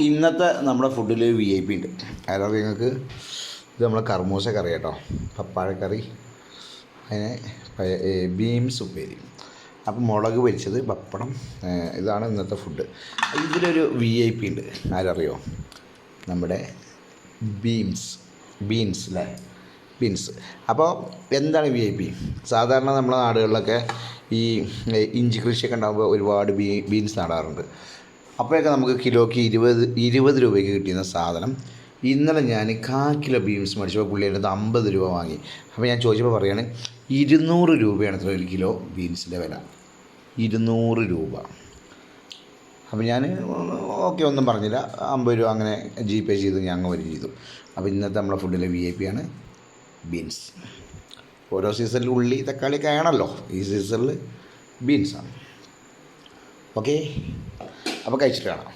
ഇന്നത്തെ നമ്മുടെ ഫുഡിൽ VIP ഉണ്ട്. അതായത് നിങ്ങൾക്ക് ഇത് നമ്മളെ കർമൂസ കറി കേട്ടോ, പപ്പാഴക്കറി, അതിന് ബീൻസ് ഉപ്പേരി, അപ്പം മുളക് പൊരിച്ചത്, പപ്പടം, ഇതാണ് ഇന്നത്തെ ഫുഡ്. ഇതിലൊരു VIP ഉണ്ട്, ആരറിയോ? നമ്മുടെ ബീൻസ് അല്ലേ, ബീൻസ്. അപ്പോൾ എന്താണ് VIP? സാധാരണ നമ്മുടെ നാടുകളിലൊക്കെ ഈ ഇഞ്ചി കൃഷിയൊക്കെ ഉണ്ടാകുമ്പോൾ ഒരുപാട് ബീൻസ് നടാറുണ്ട്. അപ്പോഴൊക്കെ നമുക്ക് കിലോയ്ക്ക് 20 രൂപയ്ക്ക് കിട്ടിയിരുന്ന സാധനം ഇന്നലെ ഞാൻ 1/4 കിലോ ബീൻസ് മേടിച്ചപ്പോൾ പുള്ളിയുടെ അടുത്ത് 50 രൂപ വാങ്ങി. അപ്പോൾ ഞാൻ ചോദിച്ചപ്പോൾ പറയുകയാണ് 200 രൂപയാണ് അത്ര ഒരു കിലോ ബീൻസിൻ്റെ വില, 200 രൂപ. അപ്പോൾ ഞാൻ ഓക്കെ ഒന്നും പറഞ്ഞില്ല, 50 രൂപ അങ്ങനെ GPay ചെയ്തു, ഞാൻ അങ്ങ് വരികയും ചെയ്തു. അപ്പോൾ ഇന്നത്തെ നമ്മളെ ഫുഡിലെ VIP ആണ് ബീൻസ്. ഓരോ സീസണിൽ ഉള്ളി തക്കാളിയൊക്കെ ആണല്ലോ, ഈ സീസണിൽ ബീൻസാണ്. ഓക്കെ, അപ്പോൾ കഴിച്ചിട്ട് കാണാം.